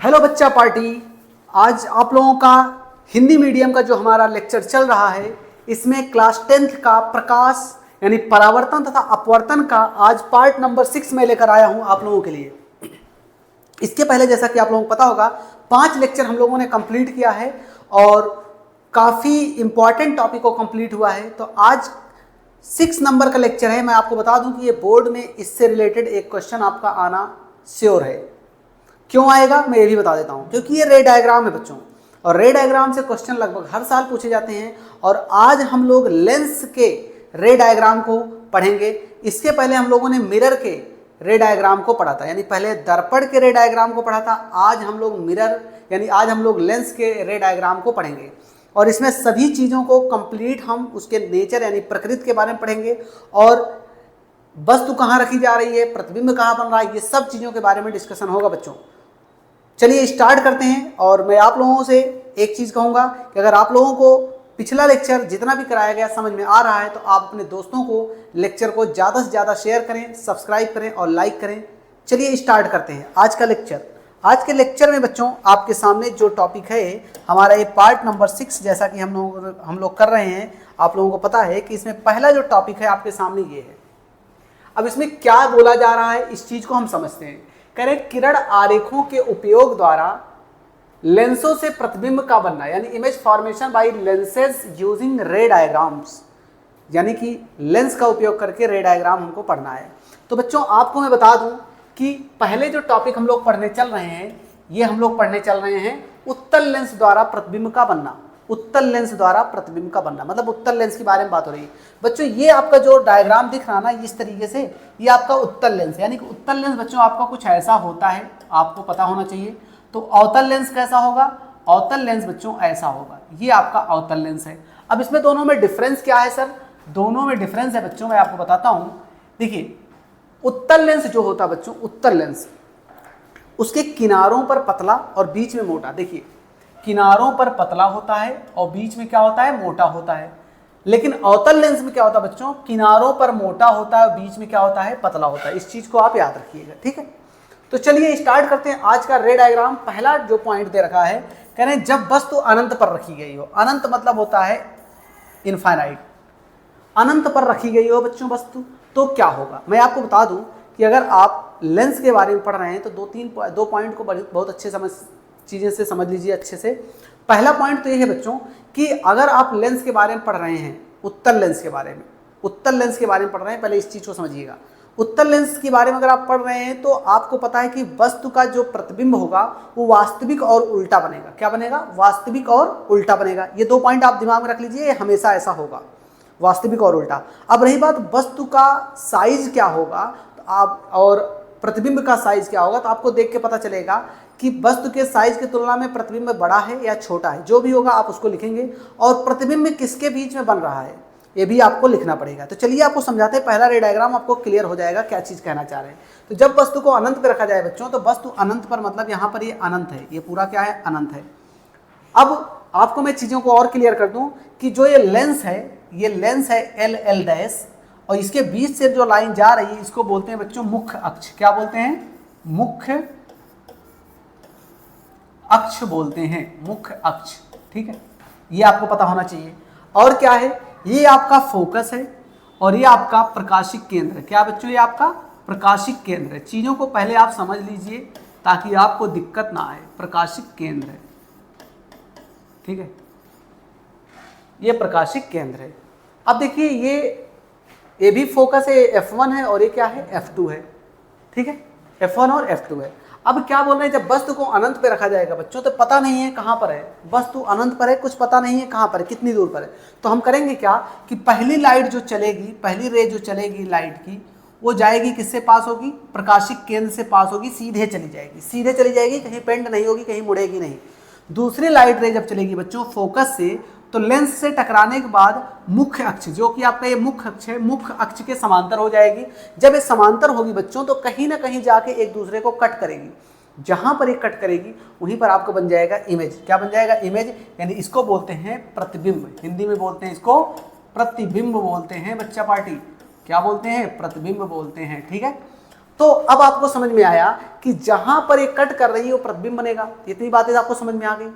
Hello बच्चा party. आज आप लोगों का हिंदी मीडियम का जो हमारा लेक्चर चल रहा है, इसमें क्लास 10th का प्रकाश यानी परावर्तन तथा अपवर्तन का आज पार्ट नंबर 6 में लेकर आया हूं आप लोगों के लिए। इसके पहले जैसा कि आप लोगों को पता होगा 5 लेक्चर हम लोगों ने कंप्लीट किया है और काफ़ी इंपॉर्टेंट टॉपिक को कंप्लीट हुआ है। तो आज 6 नंबर का लेक्चर है। मैं आपको बता दूं कि ये बोर्ड में इससे रिलेटेड एक क्वेश्चन आपका आना श्योर है। क्यों आएगा मैं ये भी बता देता हूँ, क्योंकि ये रे डायग्राम है बच्चों, और रे डायग्राम से क्वेश्चन लगभग हर साल पूछे जाते हैं। और आज हम लोग लेंस के रे डायग्राम को पढ़ेंगे। इसके पहले हम लोगों ने मिरर के रे डायग्राम को पढ़ा था, यानी पहले दर्पण के रे डायग्राम को पढ़ा था। आज हम लोग मिरर यानी आज हम लोग लेंस के रे डायग्राम को पढ़ेंगे, और इसमें सभी चीज़ों को कंप्लीट हम उसके नेचर यानी प्रकृति के बारे में पढ़ेंगे, और वस्तु कहाँ रखी जा रही है, प्रतिबिंब कहाँ बन रहा है, ये सब चीज़ों के बारे में डिस्कशन होगा बच्चों। चलिए स्टार्ट करते हैं। और मैं आप लोगों से एक चीज़ कहूँगा कि अगर आप लोगों को पिछला लेक्चर जितना भी कराया गया समझ में आ रहा है तो आप अपने दोस्तों को लेक्चर को ज़्यादा से ज़्यादा शेयर करें, सब्सक्राइब करें और लाइक करें। चलिए स्टार्ट करते हैं आज का लेक्चर। आज के लेक्चर में बच्चों आपके सामने जो टॉपिक है हमारा ये पार्ट नंबर 6 जैसा कि हम लोग कर रहे हैं। आप लोगों को पता है कि इसमें पहला जो टॉपिक है आपके सामने ये है। अब इसमें क्या बोला जा रहा है इस चीज़ को हम समझते हैं। कह रहे किरण आरेखों के उपयोग द्वारा लेंसों से प्रतिबिंब का बनना, यानी image formation by lenses using रे डायग्राम्स, यानी कि लेंस का उपयोग करके रे डायग्राम हमको पढ़ना है। तो बच्चों आपको मैं बता दूं कि पहले जो टॉपिक हम लोग पढ़ने चल रहे हैं, ये हम लोग पढ़ने चल रहे हैं उत्तल लेंस द्वारा प्रतिबिंब का बनना। उत्तल लेंस द्वारा प्रतिबिंब का बनना मतलब उत्तल लेंस के बारे में बात हो रही है बच्चों। ये आपका जो डायग्राम दिख रहा ना इस तरीके से, ये आपका उत्तल लेंस, यानी कि उत्तल लेंस बच्चों आपका कुछ ऐसा होता है, आपको पता होना चाहिए। तो अवतल लेंस कैसा होगा? अवतल लेंस बच्चों ऐसा होगा, ये आपका अवतल लेंस है। अब इसमें दोनों में डिफरेंस क्या है सर? दोनों में डिफरेंस है बच्चों, मैं आपको बताता हूँ। देखिए उत्तल लेंस जो होता है बच्चों, उत्तल लेंस उसके किनारों पर पतला और बीच में मोटा। देखिए किनारों पर पतला होता है और बीच में क्या होता है? मोटा होता है। लेकिन अवतल लेंस में क्या होता है बच्चों? किनारों पर मोटा होता है और बीच में क्या होता है? पतला होता है। इस चीज को आप याद रखिएगा, ठीक है। तो चलिए स्टार्ट करते हैं आज का रे डायग्राम। पहला जो पॉइंट दे रखा है, कह रहे हैं जब वस्तु अनंत पर रखी गई हो। अनंत मतलब होता है इनफाइनाइट। अनंत पर रखी गई हो बच्चों वस्तु, तो क्या होगा? मैं आपको बता दूं कि अगर आप लेंस के बारे में पढ़ रहे हैं तो दो पॉइंट को बहुत अच्छे चीज़ें से समझ लीजिए अच्छे से। पहला पॉइंट तो ये है बच्चों कि अगर आप लेंस के बारे में पढ़ रहे हैं, उत्तल लेंस के बारे में, उत्तल लेंस के बारे में पढ़ रहे हैं, पहले इस चीज़ को समझिएगा। उत्तल लेंस के बारे में अगर आप पढ़ रहे हैं तो आपको पता है कि वस्तु का जो प्रतिबिंब होगा वो वास्तविक और उल्टा बनेगा। क्या बनेगा? वास्तविक और उल्टा बनेगा। ये 2 पॉइंट आप दिमाग में रख लीजिए, हमेशा ऐसा होगा, वास्तविक और उल्टा। अब रही बात वस्तु का साइज क्या होगा तो आप और प्रतिबिंब का साइज क्या होगा, तो आपको देख के पता चलेगा कि वस्तु के साइज की तुलना में प्रतिबिंब बड़ा है या छोटा है। जो भी होगा आप उसको लिखेंगे, और प्रतिबिंब किसके बीच में बन रहा है ये भी आपको लिखना पड़ेगा। तो चलिए आपको समझाते हैं। पहला रे डायग्राम आपको क्लियर हो जाएगा क्या चीज़ कहना चाह रहे हैं। तो जब वस्तु को अनंत पर रखा जाए बच्चों, तो वस्तु अनंत पर मतलब यहाँ पर ये अनंत है, ये पूरा क्या है? अनंत है। अब आपको मैं चीज़ों को और क्लियर कर दूँ कि जो ये लेंस है, ये लेंस है एल डैश, और इसके बीच से जो लाइन जा रही है इसको बोलते हैं बच्चों मुख्य अक्ष। क्या बोलते हैं? मुख्य अक्ष बोलते हैं, मुख्य अक्ष, ठीक है। ये आपको पता होना चाहिए। और क्या है? ये आपका फोकस है और ये आपका प्रकाशिक केंद्र है। क्या बच्चों? ये आपका प्रकाशिक केंद्र है। चीज़ों को पहले आप समझ लीजिए ताकि आपको दिक्कत ना आए। प्रकाशिक केंद्र है, ठीक है, ये प्रकाशिक केंद्र है। अब देखिए ये भी फोकस है, F1 है, और ये क्या है? F2 है, ठीक है। F1 और F2 है। अब क्या बोल रहे हैं, जब वस्तु को अनंत पे रखा जाएगा बच्चों तो पता नहीं है कहाँ पर है वस्तु। अनंत पर है, कुछ पता नहीं है कहाँ पर है, कितनी दूर पर है। तो हम करेंगे क्या कि पहली लाइट जो चलेगी, पहली रे जो चलेगी लाइट की, वो जाएगी किससे पास होगी? प्रकाशिक केंद्र से पास होगी, सीधे चली जाएगी, सीधे चली जाएगी, कहीं पेंड नहीं होगी, कहीं मुड़ेगी नहीं। दूसरी लाइट रे जब चलेगी बच्चों फोकस से, तो लेंस से टकराने के बाद मुख्य अक्ष, जो कि आपका ये मुख्य अक्ष है, मुख्य अक्ष के समांतर हो जाएगी। जब ये समांतर होगी बच्चों तो कहीं ना कहीं जाके एक दूसरे को कट करेगी। जहां पर ये कट करेगी वहीं पर आपको बन जाएगा इमेज। क्या बन जाएगा? इमेज, यानी इसको बोलते हैं प्रतिबिंब। हिंदी में बोलते हैं इसको प्रतिबिंब बोलते हैं बच्चा पार्टी। क्या बोलते हैं? प्रतिबिंब बोलते हैं, ठीक है। तो अब आपको समझ में आया कि जहां पर ये कट कर रही है वो प्रतिबिंब बनेगा। इतनी बातें आपको समझ में आ गई।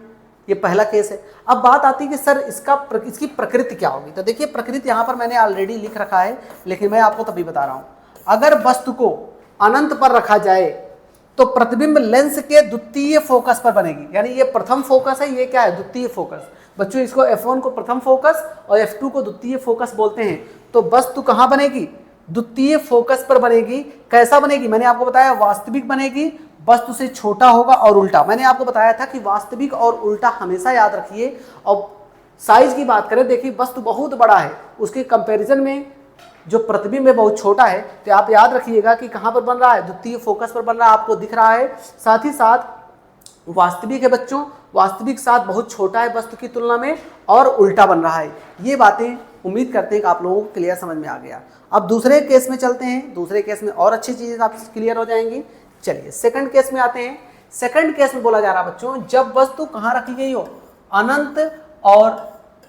ये पहला केस है। अब बात आती है कि सर इसकी प्रकृति क्या होगी। तो देखिए प्रकृति यहां पर मैंने ऑलरेडी लिख रखा है, लेकिन मैं आपको तभी बता रहा हूं। अगर वस्तु को अनंत पर रखा जाए तो प्रतिबिंब लेंस के द्वितीय फोकस पर बनेगी। यानी ये प्रथम फोकस है, ये क्या है, द्वितीय फोकस। बच्चों इसको F1 को प्रथम फोकस और F2 को द्वितीय फोकस बोलते हैं। तो वस्तु कहां बनेगी, द्वितीय फोकस पर बनेगी। कैसा बनेगी, मैंने आपको बताया वास्तविक बनेगी, वस्तु से छोटा होगा और उल्टा। मैंने आपको बताया था कि वास्तविक और उल्टा हमेशा याद रखिए। और साइज की बात करें, देखिए वस्तु बहुत बड़ा है, उसके कंपैरिजन में जो प्रतिबिंब है बहुत छोटा है। तो आप याद रखिएगा कि कहां पर बन रहा है, द्वितीय फोकस पर बन रहा है, आपको दिख रहा है। साथ ही साथ वास्तविक है बच्चों, वास्तविक साथ बहुत छोटा है वस्तु की तुलना में और उल्टा बन रहा है। ये बातें उम्मीद करते हैं कि आप लोगों को क्लियर समझ में आ गया। अब दूसरे केस में चलते हैं। दूसरे केस में और अच्छी चीजें आप क्लियर हो जाएंगी। चलिए सेकंड केस में आते हैं। सेकंड केस में बोला जा रहा है बच्चों, जब वस्तु कहां रखी गई हो, अनंत और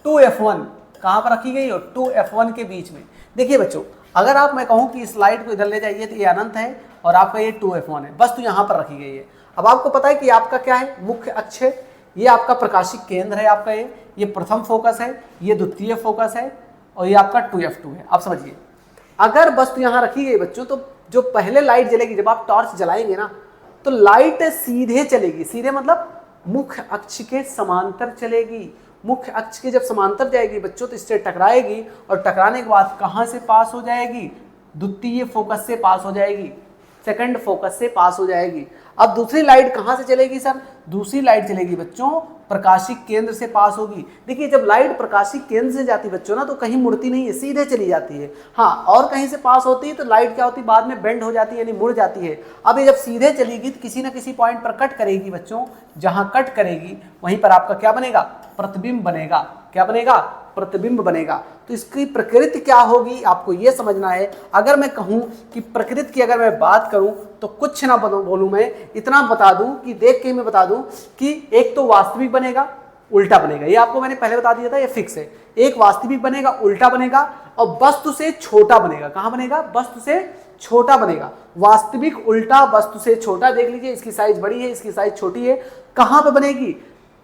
2F1 कहां पर रखी गई हो, 2F1 के बीच में। देखिए बच्चों, अगर आप मैं कहूं कि स्लाइड को इधर ले जाइए तो ये अनंत है और आपका ये 2F1 है, वस्तु यहां पर रखी गई है। अब आपको पता है कि आपका क्या है, मुख्य अक्ष है, ये आपका प्रकाशिक केंद्र है, आपका ये प्रथम फोकस है, ये द्वितीय फोकस है और ये आपका 2F2 है। आप समझिए, अगर वस्तु यहां रखी गई बच्चों, तो जो पहले लाइट जलेगी, जब आप टॉर्च जलाएंगे ना, तो लाइट सीधे चलेगी। सीधे मतलब मुख्य अक्ष के समांतर चलेगी। मुख्य अक्ष के जब समांतर जाएगी बच्चों, तो इससे टकराएगी और टकराने के बाद कहां से पास हो जाएगी, द्वितीय फोकस से पास हो जाएगी, सेकंड फोकस से पास हो जाएगी। अब दूसरी लाइट कहां से चलेगी सर, दूसरी लाइट चलेगी बच्चों प्रकाशिक केंद्र से पास होगी। देखिए जब लाइट प्रकाशिक केंद्र से जाती बच्चों ना, तो कहीं मुड़ती नहीं है, सीधे चली जाती है। हाँ, और कहीं से पास होती है तो लाइट क्या होती है, बाद में बेंड हो जाती है, यानी मुड़ जाती है। अब ये जब सीधे चलेगी तो किसी ना किसी पॉइंट पर कट करेगी बच्चों। जहां कट करेगी वहीं पर आपका क्या बनेगा, प्रतिबिंब बनेगा। क्या बनेगा, प्रतिबिंब बनेगा। तो इसकी प्रकृति क्या होगी आपको ये समझना है। अगर मैं कहूं कि प्रकृति की अगर मैं बात करूं तो कुछ ना बोलूं, मैं इतना बता दूं कि देख के मैं बता दूं कि एक तो वास्तविक बनेगा, उल्टा बनेगा। ये आपको मैंने पहले बता दिया था, ये फिक्स है। एक वास्तविक बनेगा, उल्टा बनेगा और वस्तु से छोटा बनेगा। कहां बनेगा, वस्तु से छोटा बनेगा। वास्तविक उल्टा वस्तु से छोटा। देख लीजिए, इसकी साइज बड़ी है, इसकी साइज छोटी है। कहां पे बनेगी,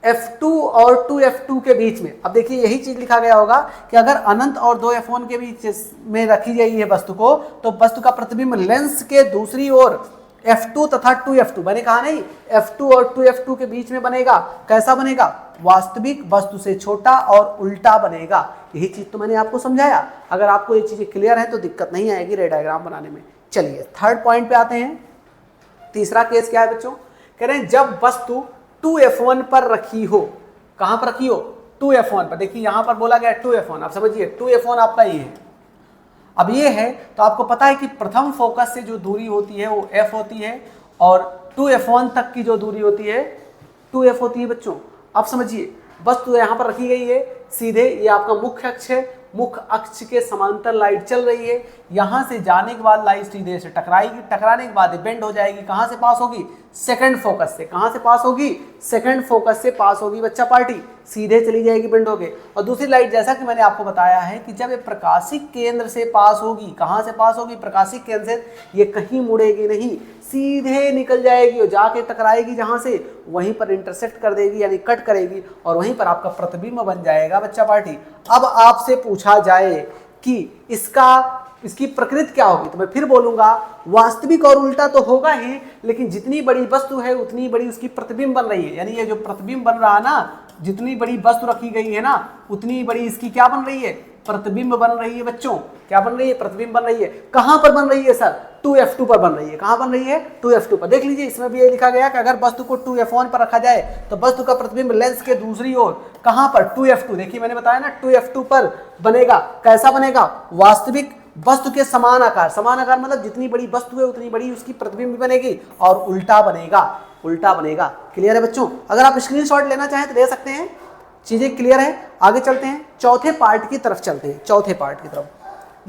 F2 और 2F2 के बीच में। अब देखिए यही चीज लिखा गया होगा कि अगर अनंत और 2F1 के बीच में रखी गई है वस्तु को, तो वस्तु का प्रतिबिंब लेंस के दूसरी ओर F2 तथा 2F2, मैंने कहा नहीं, F2 और 2F2 के बीच में बनेगा। कैसा बनेगा, वास्तविक वस्तु से छोटा और उल्टा बनेगा। यही चीज तो मैंने आपको समझाया। अगर आपको ये चीजें क्लियर है तो दिक्कत नहीं आएगी रे डायग्राम बनाने में। चलिए थर्ड पॉइंट पे आते हैं। तीसरा केस क्या है बच्चों, कह रहे हैं जब वस्तु 2F1 पर रखी हो। कहां पर रखी हो, 2F1 पर। देखिए यहां पर बोला गया 2F1, आप समझिए 2F1 आपका ये है। अब ये है तो आपको पता है कि प्रथम फोकस से जो दूरी होती है वो F होती है और 2F1 तक की जो दूरी होती है 2F होती है बच्चों। अब समझिए, वस्तु यहां पर रखी गई है सीधे, ये आपका मुख्य अक्ष है, मुख्य अक्ष के समांतर लाइट चल रही है। यहां से जाने के बाद लाइट सीधे से टकराएगी, टकराने के बाद बेंड हो जाएगी। कहां से पास होगी, सेकंड फोकस से। कहां से पास होगी, सेकंड फोकस से पास होगी बच्चा पार्टी, सीधे चली जाएगी बेंड होके। और दूसरी लाइट, जैसा कि मैंने आपको बताया है कि जब ये प्रकाशिक केंद्र से पास होगी, कहां से पास होगी, प्रकाशिक केंद्र से, ये कहीं मुड़ेगी नहीं, सीधे निकल जाएगी और जाके टकराएगी जहां से, वहीं पर इंटरसेक्ट कर देगी, यानी कट करेगी और वहीं पर आपका प्रतिबिंब बन जाएगा बच्चा पार्टी। अब आपसे पूछा जाए कि इसकी प्रकृति क्या होगी, तो मैं फिर बोलूंगा वास्तविक और उल्टा तो होगा ही, लेकिन जितनी बड़ी वस्तु है उतनी बड़ी उसकी प्रतिबिंब बन रही है। यानी ये जो प्रतिबिंब बन रहा है ना, जितनी बड़ी वस्तु रखी गई है ना, उतनी बड़ी इसकी क्या बन रही है, प्रतिबिंब बन रही है बच्चों। क्या बन रही है, प्रतिबिंब बन रही है। कहां पर बन रही है सर, 2F2 पर बन रही है। कहां बन रही है, 2F2 पर। देख लीजिए, इसमें भी ये लिखा गया कि अगर वस्तु को 2F1 पर रखा जाए तो वस्तु का प्रतिबिंब लेंस के दूसरी ओर कहां पर, 2F2। देखिए मैंने बताया ना 2F2 पर बनेगा। कैसा बनेगा, वास्तविक वस्तु के समान आकार। समान आकार मतलब जितनी बड़ी वस्तु है उतनी बड़ी उसकी प्रतिबिंब बनेगी और उल्टा बनेगा, उल्टा बनेगा। क्लियर है बच्चों। अगर आप स्क्रीनशॉट लेना चाहें तो ले सकते हैं। चीजें क्लियर है। आगे चलते हैं, चौथे पार्ट की तरफ चलते हैं। चौथे पार्ट की तरफ,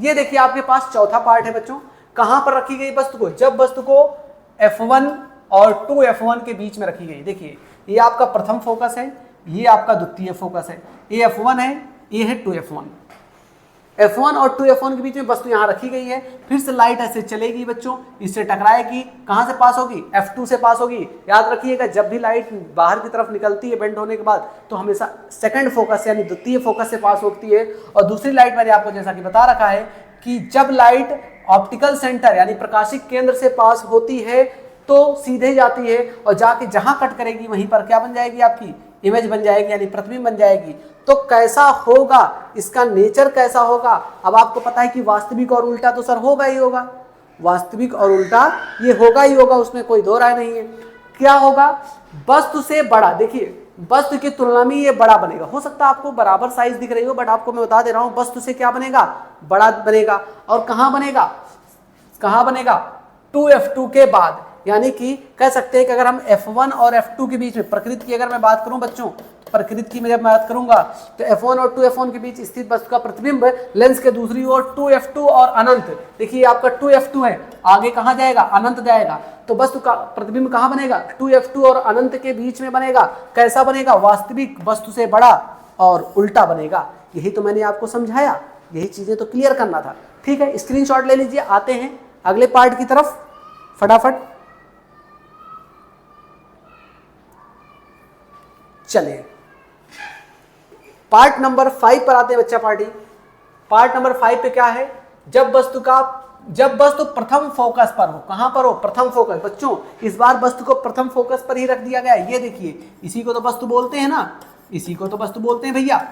ये देखिए आपके पास चौथा पार्ट है बच्चों। कहां पर रखी गई वस्तु को, जब वस्तु को F1 और 2F1 के बीच में रखी गई। देखिए ये आपका प्रथम फोकस है, ये आपका द्वितीय फोकस है। ये F1 है, ये है 2F1। F1 और 2F1 के बीच में वस्तु यहाँ रखी गई है, फिर से लाइट ऐसे चलेगी बच्चों, इससे टकराएगी, कहाँ से पास होगी, F2 से पास होगी। याद रखिएगा जब भी लाइट बाहर की तरफ निकलती है बेंड होने के बाद तो हमेशा सेकंड फोकस यानी द्वितीय फोकस से पास होती है। और दूसरी लाइट मैंने आपको जैसा कि बता रखा है कि जब लाइट ऑप्टिकल सेंटर यानी प्रकाशिक केंद्र से पास होती है तो सीधे जाती है और जाके जहां कट करेगी वहीं पर क्या बन जाएगी, आपकी इमेज बन जाएगी यानी प्रतिबिंब बन जाएगी। तो कैसा होगा, इसका नेचर कैसा होगा। अब आपको पता है कि वास्तविक और उल्टा तो सर होगा ही होगा, वास्तविक और उल्टा ये होगा ही होगा, उसमें कोई दो राय नहीं है। क्या होगा, वस्तु से बड़ा, देखिए वस्तु की तुलना में ये बड़ा बनेगा। हो सकता है आपको बराबर साइज दिख रही हो, बट आपको मैं बता दे रहा हूं वस्तु से क्या बनेगा, बड़ा बनेगा। और कहां बनेगा, कहां बनेगा, 2F2 के बाद। यानी कि कह सकते हैं कि अगर हम F1 और F2 के बीच में, प्रकृति की अगर मैं बात करूं बच्चों, प्रकृति की मैं जब बात करूंगा तो F1 और 2F1 के बीच स्थित वस्तु का प्रतिबिंब लेंस के दूसरी ओर 2F2 और अनंत, देखिए आपका 2F2 है, आगे कहां जाएगा, अनंत जाएगा। तो वस्तु का प्रतिबिंब कहां बनेगा, 2F2 और अनंत के बीच में बनेगा। कैसा बनेगा, वास्तविक वस्तु से बड़ा और उल्टा बनेगा। यही तो मैंने आपको समझाया, यही चीजें तो क्लियर करना था। ठीक है, स्क्रीनशॉट ले लीजिए। आते हैं अगले पार्ट की तरफ फटाफट। चलिए पार्ट नंबर 5 पर आते हैं बच्चा पार्टी। पार्ट नंबर 5 पे क्या है, जब वस्तु प्रथम फोकस पर हो। कहां पर हो, प्रथम फोकस। बच्चों इस बार वस्तु को प्रथम फोकस पर ही रख दिया गया है। ये देखिए इसी को तो वस्तु बोलते हैं ना, इसी को तो वस्तु बोलते हैं भैया।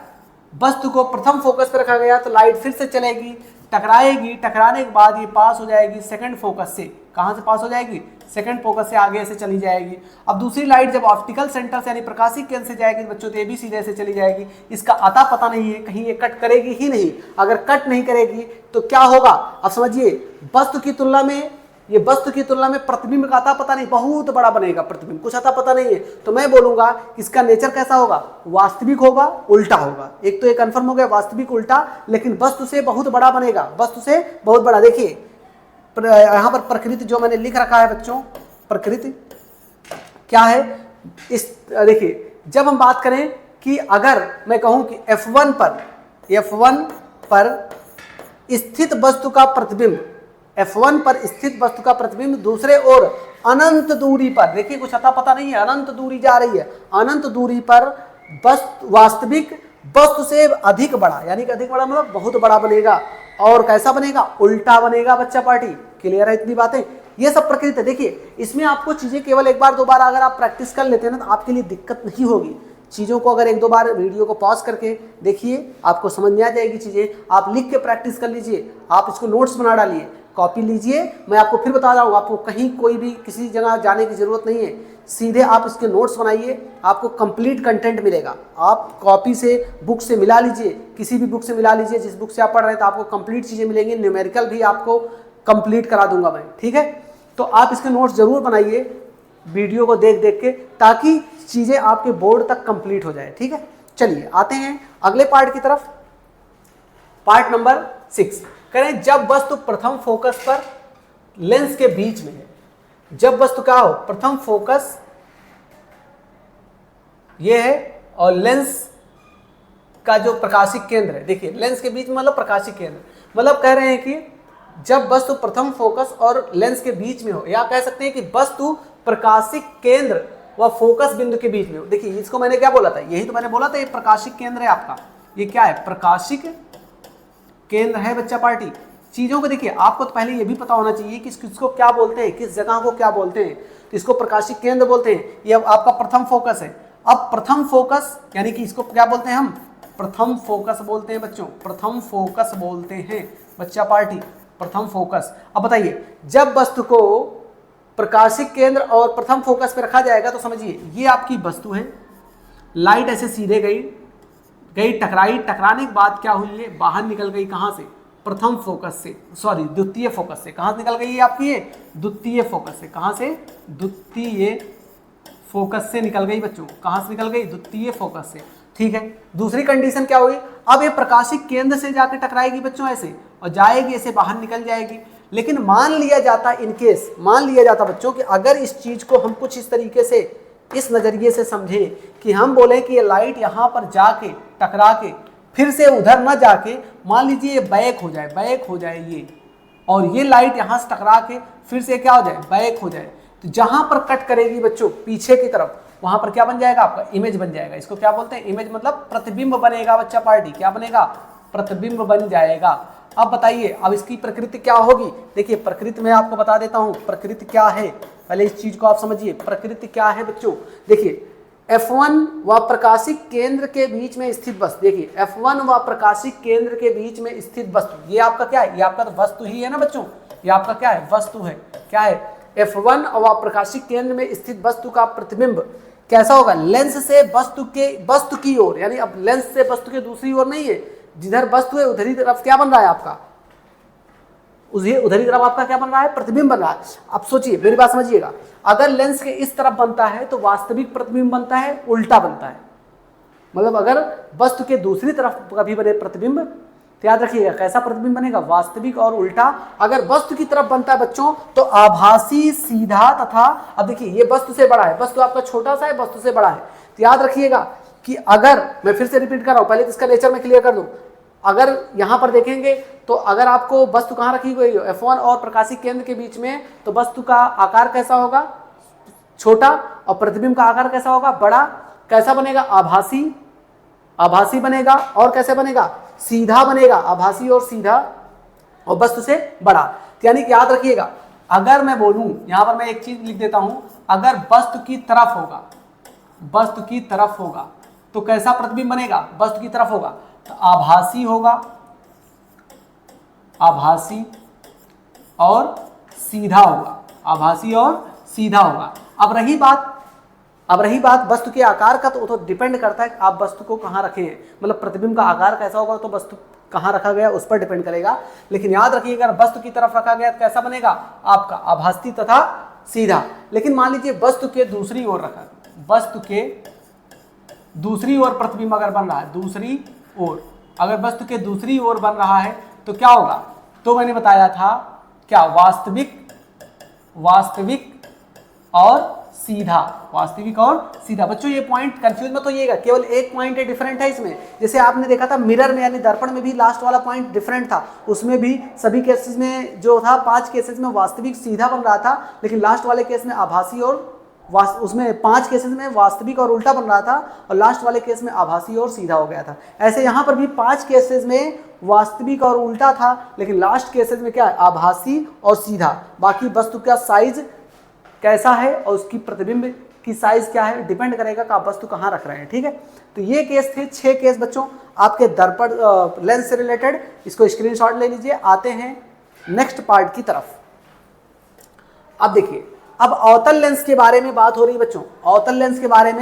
वस्तु को प्रथम फोकस पर रखा गया तो लाइट फिर से चलेगी, टकराएगी, टकराने के बाद ये पास हो जाएगी सेकंड फोकस से। कहां से पास हो जाएगी, सेकंड फोकस से आगे से चली जाएगी। अब दूसरी लाइट जब ऑप्टिकल सेंटर से यानी प्रकाशिक केंद्र से जाएगी बच्चों तो ये भी सीधे से चली जाएगी। इसका अता पता नहीं है, कहीं ये कट करेगी ही नहीं। अगर कट नहीं करेगी तो क्या होगा, अब समझिए वस्तु की तुलना में, ये वस्तु की तुलना में प्रतिबिंब का अता पता नहीं, बहुत बड़ा बनेगा प्रतिबिंब, कुछ अता पता नहीं है। तो मैं बोलूंगा इसका नेचर कैसा होगा, वास्तविक होगा, उल्टा होगा। एक तो ये कंफर्म हो गया वास्तविक उल्टा, लेकिन वस्तु से बहुत बड़ा बनेगा, वस्तु से बहुत बड़ा। देखिए यहां पर प्रकृति जो मैंने लिख रखा है बच्चों, प्रकृति क्या है, इस देखिए जब हम बात करें कि अगर मैं कहूं कि F1 पर स्थित वस्तु का प्रतिबिंब, F1 पर स्थित वस्तु का प्रतिबिंब दूसरे ओर अनंत दूरी पर, देखिए कुछ अता पता नहीं है, अनंत दूरी जा रही है, अनंत दूरी पर वास्तविक वस्तु से अधिक बड़ा, यानी कि अधिक बड़ा मतलब बहुत बड़ा बनेगा। और कैसा बनेगा, उल्टा बनेगा बच्चा पार्टी। क्लियर है इतनी बातें, ये सब प्रकृति है। देखिए इसमें आपको चीजें केवल एक बार दो बार अगर आप प्रैक्टिस कर लेते हैं ना तो आपके लिए दिक्कत नहीं होगी। चीज़ों को अगर एक दो बार वीडियो को पॉज करके देखिए आपको समझ में आ जाएगी चीज़ें। आप लिख के प्रैक्टिस कर लीजिए, आप इसको नोट्स बना डालिए, कॉपी लीजिए। मैं आपको फिर बता रहा हूँ, आपको कहीं कोई भी किसी जगह जाने की ज़रूरत नहीं है, सीधे आप इसके नोट्स बनाइए, आपको कंप्लीट कंटेंट मिलेगा। आप कॉपी से बुक से मिला लीजिए, किसी भी बुक से मिला लीजिए, जिस बुक से आप पढ़ रहे हैं, तो आपको कंप्लीट चीज़ें मिलेंगी। न्यूमेरिकल भी आपको कंप्लीट करा दूंगा मैं, ठीक है। तो आप इसके नोट्स ज़रूर बनाइए वीडियो को देख देख के, ताकि चीज़ें आपके बोर्ड तक कंप्लीट हो जाए, ठीक है। चलिए आते हैं अगले पार्ट की तरफ, पार्ट नंबर 6। करें जब वस्तु प्रथम फोकस पर लेंस के बीच में है। जब वस्तु क्या हो, प्रथम फोकस ये है और लेंस का जो प्रकाशिक केंद्र है, देखिए लेंस के बीच में मतलब प्रकाशिक केंद्र, मतलब कह रहे हैं कि जब वस्तु प्रथम फोकस और लेंस के बीच में हो, या कह सकते हैं कि वस्तु प्रकाशिक केंद्र व फोकस बिंदु के बीच में हो। देखिए इसको मैंने क्या बोला था, यही तो मैंने बोला था, ये प्रकाशिक केंद्र है आपका। ये क्या है, प्रकाशिक केंद्र है बच्चा पार्टी। चीज़ों को देखिए, आपको तो पहले ये भी पता होना चाहिए कि किसको क्या बोलते हैं, किस जगह को क्या बोलते हैं। तो इसको प्रकाशिक केंद्र बोलते हैं। ये अब आपका प्रथम फोकस है। अब प्रथम फोकस यानी कि इसको क्या बोलते हैं, हम प्रथम फोकस बोलते हैं बच्चों, प्रथम फोकस बोलते हैं बच्चा पार्टी, प्रथम फोकस। अब बताइए जब वस्तु को प्रकाशिक केंद्र और प्रथम फोकस पे रखा जाएगा तो समझिए ये आपकी वस्तु है, लाइट ऐसे सीधे गई टकराई, टकराने के बाद क्या हुई है, बाहर निकल गई। कहाँ से, प्रथम फोकस से, सॉरी द्वितीय फोकस से। कहाँ से निकल गई है आपकी ये, द्वितीय फोकस से। कहाँ से, द्वितीय फोकस से निकल गई बच्चों। कहाँ से निकल गई, द्वितीय फोकस से, ठीक है। दूसरी कंडीशन क्या हुई, अब ये प्रकाशिक केंद्र से जाकर टकराएगी बच्चों ऐसे, और जाएगी ऐसे बाहर निकल जाएगी। लेकिन मान लिया जाता, इनकेस मान लिया जाता बच्चों कि अगर इस चीज को हम कुछ इस तरीके से, इस नजरिए से समझें कि हम बोलें कि ये लाइट यहाँ पर जाके टकरा के फिर से उधर न जाके मान लीजिए ये बैक हो जाए ये, और ये लाइट यहाँ से टकरा के फिर से क्या हो जाए, बैक हो जाए, तो जहां पर कट करेगी बच्चों पीछे की तरफ, वहां पर क्या बन जाएगा, आपका इमेज बन जाएगा। इसको क्या बोलते हैं, इमेज, मतलब प्रतिबिंब बनेगा बच्चा पार्टी, क्या बनेगा, प्रतिबिंब बन जाएगा। अब बताइए अब इसकी प्रकृति क्या होगी। देखिए प्रकृति में आपको बता देता हूं प्रकृति क्या है, पहले इस चीज को आप समझिए। प्रकृति क्या है बच्चों, देखिए F1 व प्रकाशिक केंद्र के बीच में स्थित वस्तु, देखिए F1 व प्रकाशिक केंद्र के बीच में स्थित वस्तु, ये आपका क्या है, ये आपका तो वस्तु ही है ना बच्चों, ये आपका क्या है, वस्तु है। क्या है, F1 व प्रकाशिक केंद्र में स्थित वस्तु का प्रतिबिंब कैसा होगा, लेंस से वस्तु की ओर, यानी अब लेंस से वस्तु के दूसरी ओर नहीं है, जिधर वस्तु है उधर ही तरफ क्या बन रहा है आपका, उधर ही तरफ आपका क्या बन रहा है, प्रतिबिंब बन रहा है। अब सोचिए, मेरी बात समझिएगा, अगर लेंस के इस तरफ बनता है तो वास्तविक प्रतिबिंब बनता है, उल्टा बनता है। मतलब अगर वस्तु के दूसरी तरफ कभी बने प्रतिबिंब, तो याद रखिएगा कैसा प्रतिबिंब बनेगा, वास्तविक और उल्टा। अगर वस्तु की तरफ बनता है बच्चों तो आभासी, सीधा तथा, अब देखिए ये वस्तु से बड़ा है, वस्तु आपका छोटा सा है, वस्तु से बड़ा है, तो याद रखिएगा कि अगर, मैं फिर से रिपीट कर रहा हूं, पहले इसका नेचर में क्लियर कर दूं। अगर यहां पर देखेंगे तो अगर आपको वस्तु कहां रखी गई हो, F1 और प्रकाशिक केंद्र के बीच में, तो वस्तु का आकार कैसा होगा, छोटा, और प्रतिबिंब का आकार कैसा होगा, बड़ा। कैसा बनेगा, आभासी बनेगा, और कैसे बनेगा, सीधा बनेगा, आभासी और सीधा, और वस्तु से बड़ा। यानी कि याद रखिएगा, अगर मैं बोलूं, यहां पर मैं एक चीज लिख देता हूं, अगर वस्तु की तरफ होगा तो कैसा प्रतिबिंब बनेगा, वस्तु की तरफ होगा तो आभासी होगा, आभासी और सीधा होगा, आभासी और सीधा होगा। अब रही बात वस्तु के आकार का, तो डिपेंड करता है आप वस्तु को कहां रखे हैं, मतलब प्रतिबिंब का आकार कैसा होगा तो वस्तु कहां रखा गया उस पर डिपेंड करेगा। लेकिन याद रखिएगा अगर वस्तु की तरफ रखा गया तो कैसा बनेगा आपका, आभासी तथा सीधा। लेकिन मान लीजिए वस्तु के दूसरी ओर रखा, वस्तु के दूसरी ओर प्रतिबिंब अगर बन रहा है, दूसरी ओर, अगर वस्तु के दूसरी ओर बन रहा है तो क्या होगा, तो मैंने बताया था क्या, वास्तविक और सीधा, वास्तविक और सीधा। बच्चों ये पॉइंट कंफ्यूज मत होइएगा, केवल एक पॉइंट है डिफरेंट है इसमें। जैसे आपने देखा था मिरर में यानी दर्पण में भी लास्ट वाला पॉइंट डिफरेंट था, उसमें भी सभी केसेस में जो था 5 केसेस में वास्तविक सीधा बन रहा था, लेकिन लास्ट वाले केस में आभासी और उसमें 5 केसेस में वास्तविक और उल्टा बन रहा था, और लास्ट वाले केस में आभासी और सीधा हो गया था। ऐसे यहाँ पर भी 5 केसेस में वास्तविक और उल्टा था, लेकिन लास्ट केसेस में क्या है, आभासी और सीधा। बाकी वस्तु का साइज कैसा है और उसकी प्रतिबिंब की साइज क्या है डिपेंड करेगा कि आप वस्तु कहाँ रख रहे हैं। ठीक है, तो ये केस थे 6 केस बच्चों आपके दर्पण लेंस से रिलेटेड। इसको स्क्रीनशॉट ले लीजिए। आते हैं नेक्स्ट पार्ट की तरफ। अब देखिए, अब अवतल लेंस के बारे में बात हो रही है बच्चों। अवतल लेंस के बारे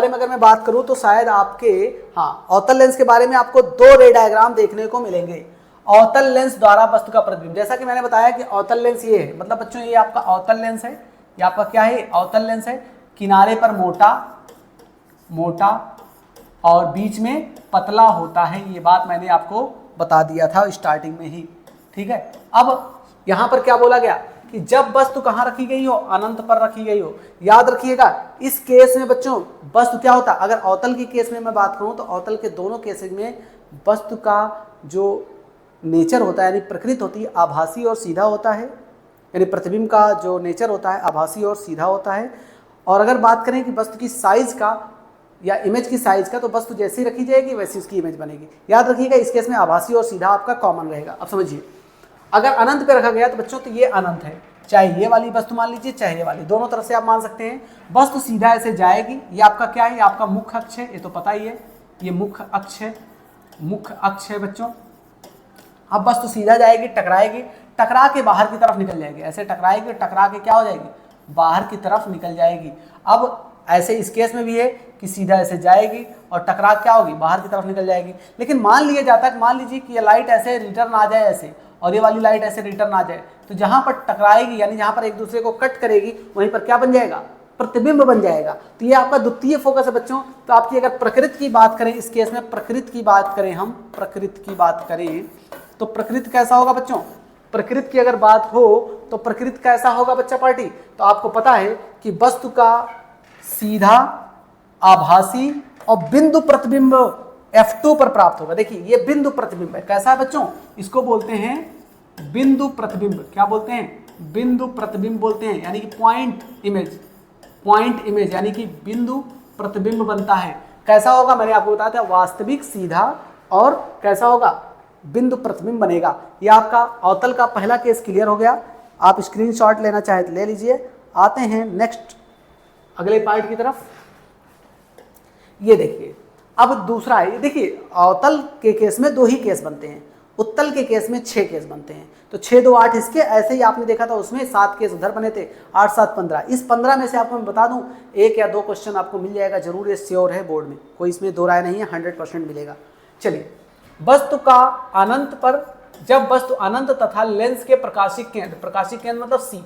में अगर मैं बात करूं तो शायद आपके, अवतल लेंस के बारे में आपको 2 रे डायग्राम देखने को मिलेंगे। अवतल लेंस द्वारा वस्तु का प्रतिबिंब, जैसा कि मैंने बताया कि अवतल लेंस ये है, मतलब बच्चों ये आपका अवतल लेंस है, ये आपका क्या है, अवतल लेंस है। किनारे पर मोटा और बीच में पतला होता है, ये बात मैंने आपको बता दिया था स्टार्टिंग में ही। ठीक है, अब यहां पर क्या बोला गया कि जब वस्तु कहां रखी गई हो, अनंत पर रखी गई हो। याद रखिएगा इस केस में बच्चों वस्तु क्या होता है, अगर अवतल की केस में मैं बात करूं तो अवतल के दोनों केसेस में वस्तु का जो नेचर होता है यानी प्रकृति होती है आभासी और सीधा होता है, यानी प्रतिबिंब का जो नेचर होता है आभासी और सीधा होता है। और अगर बात करें कि वस्तु की साइज का या इमेज की साइज का, तो वस्तु जैसी रखी जाएगी वैसी उसकी इमेज बनेगी। याद रखिएगा इस केस में आभासी और सीधा आपका कॉमन रहेगा। अब समझिए, अगर अनंत पे रखा गया तो बच्चों तो ये अनंत है, चाहे ये वाली वस्तु मान लीजिए चाहे ये वाली, दोनों तरफ से आप मान सकते हैं। वस्तु सीधा ऐसे जाएगी, ये आपका क्या है, ये आपका मुख्य अक्ष है, ये तो पता ही है, ये मुख्य अक्ष है बच्चों। अब वस्तु सीधा जाएगी, टकरा के बाहर की तरफ निकल जाएगी, ऐसे टकराएगी, टकरा के क्या हो जाएगी, बाहर की तरफ निकल जाएगी। अब ऐसे इस केस में भी है कि सीधा ऐसे जाएगी और टकरा क्या होगी, बाहर की तरफ निकल जाएगी। लेकिन मान लिया जाता है, मान लीजिए कि ये लाइट ऐसे रिटर्न आ जाए ऐसे, और ये वाली लाइट ऐसे रिटर्न आ जाए, तो जहां पर टकराएगी यानी जहां पर एक दूसरे को कट करेगी वहीं पर क्या बन जाएगा, प्रतिबिंब बन जाएगा। तो ये आपका द्वितीय फोकस है बच्चों। तो आपकी अगर प्रकृति की बात करें, इस केस में प्रकृति की बात करें, हम प्रकृति की बात करें तो प्रकृति कैसा होगा बच्चों, प्रकृति की अगर बात हो तो प्रकृति कैसा होगा बच्चा पार्टी, तो आपको पता है कि वस्तु का सीधा, आभासी और बिंदु प्रतिबिंब F2 पर प्राप्त होगा। देखिए ये बिंदु प्रतिबिंब है, कैसा है बच्चों, इसको बोलते हैं बिंदु प्रतिबिंब। क्या बोलते हैं, बिंदु प्रतिबिंब बोलते हैं, यानी कि पॉइंट इमेज, पॉइंट इमेज यानी कि बिंदु प्रतिबिंब बनता है। कैसा होगा, मैंने आपको बताया था, वास्तविक, सीधा, और कैसा होगा, बिंदु प्रतिबिंब बनेगा। ये आपका अवतल का पहला केस क्लियर हो गया। आप स्क्रीनशॉट लेना चाहे तो ले लीजिए। आते हैं नेक्स्ट अगले पार्ट की तरफ। ये देखिए अब दूसरा है, देखिए अवतल के केस में 2 ही केस बनते हैं, उत्तल के केस में 6 केस बनते हैं। तो 6 2 8 इसके, ऐसे ही आपने देखा था उसमें 7 केस उधर बने थे, 8 7 15। इस 15 में से आपको मैं बता दूं 1 या 2 क्वेश्चन आपको मिल जाएगा जरूर, ये श्योर है बोर्ड में, कोई इसमें दो राय नहीं है, 100% मिलेगा। चलिए, वस्तु का अनंत पर, जब वस्तु अनंत तथा लेंस के प्रकाशिक केंद्र मतलब सी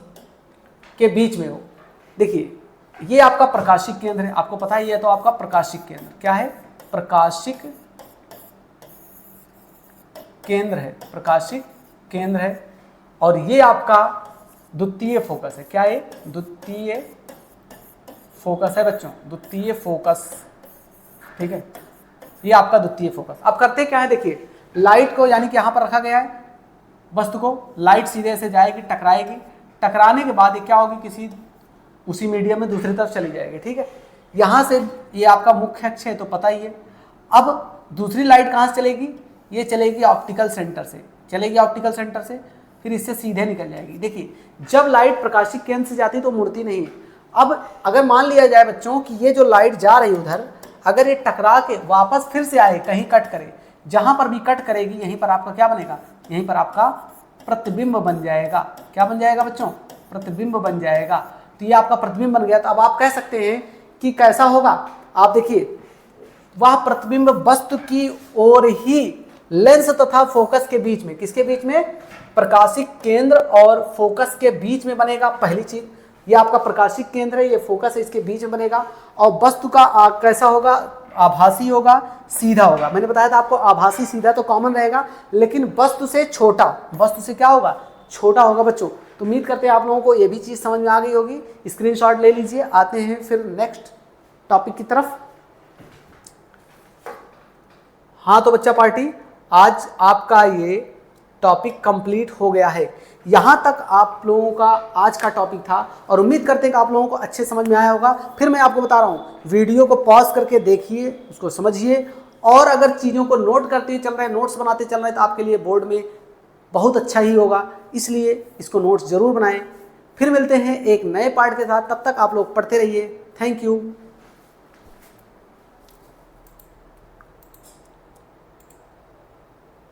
के बीच में हो। देखिए ये आपका प्रकाशिक केंद्र है, आपको पता ही है, तो आपका प्रकाशिक केंद्र क्या है, प्रकाशिक केंद्र है, प्रकाशिक केंद्र है। और ये आपका द्वितीय फोकस है, क्या है, द्वितीय फोकस है बच्चों, द्वितीय फोकस, ठीक है, ये आपका द्वितीय फोकस। अब करते क्या है, देखिए लाइट को यानी कि यहां पर रखा गया है वस्तु को, लाइट सीधे से जाएगी, टकराएगी, टकराने के बाद ये क्या होगी, किसी उसी मीडियम में दूसरी तरफ चली जाएगी, ठीक है। यहां से ये आपका मुख्य अक्ष है तो पता ही है। अब दूसरी लाइट कहां से चलेगी, ये चलेगी ऑप्टिकल सेंटर से, चलेगी ऑप्टिकल सेंटर से, फिर इससे सीधे निकल जाएगी। देखिए जब लाइट प्रकाशिक केंद्र से जाती है तो मुड़ती नहीं है। अब अगर मान लिया जाए बच्चों कि ये जो लाइट जा रही है उधर, अगर ये टकरा के वापस फिर से आए, कहीं कट करे, जहां पर भी कट करेगी यहीं पर आपका क्या बनेगा, यहीं पर आपका प्रतिबिंब बन जाएगा। क्या बन जाएगा बच्चों, प्रतिबिंब बन जाएगा। तो ये आपका प्रतिबिंब बन गया। तो अब आप कह सकते हैं कि कैसा होगा, आप देखिए वह प्रतिबिंब वस्तु की ओर ही लेंस तथा फोकस के बीच में, किसके बीच में, प्रकाशिक केंद्र और फोकस के बीच में बनेगा। पहली चीज, ये आपका प्रकाशिक केंद्र है, ये फोकस है, इसके बीच में बनेगा। और वस्तु का कैसा होगा, आभासी होगा, सीधा होगा। मैंने बताया था आपको आभासी सीधा तो कॉमन रहेगा, लेकिन वस्तु से छोटा, वस्तु से क्या होगा, छोटा होगा बच्चों। तो उम्मीद करते हैं आप लोगों को ये भी चीज समझ में आ गई होगी। स्क्रीनशॉट ले लीजिए। आते हैं फिर नेक्स्ट टॉपिक की तरफ। हाँ तो बच्चा पार्टी, आज आपका ये टॉपिक कंप्लीट हो गया है। यहाँ तक आप लोगों का आज का टॉपिक था और उम्मीद करते हैं कि आप लोगों को अच्छे समझ में आया होगा। फिर मैं आपको बता रहा हूँ, वीडियो को पॉज करके देखिए, उसको समझिए, और अगर चीज़ों को नोट करते चल रहे हैं, नोट्स बनाते चल रहे हैं, तो आपके लिए बोर्ड में बहुत अच्छा ही होगा। इसलिए इसको नोट्स जरूर बनाएं। फिर मिलते हैं एक नए पार्ट के साथ, तब तक आप लोग पढ़ते रहिए। Thank you.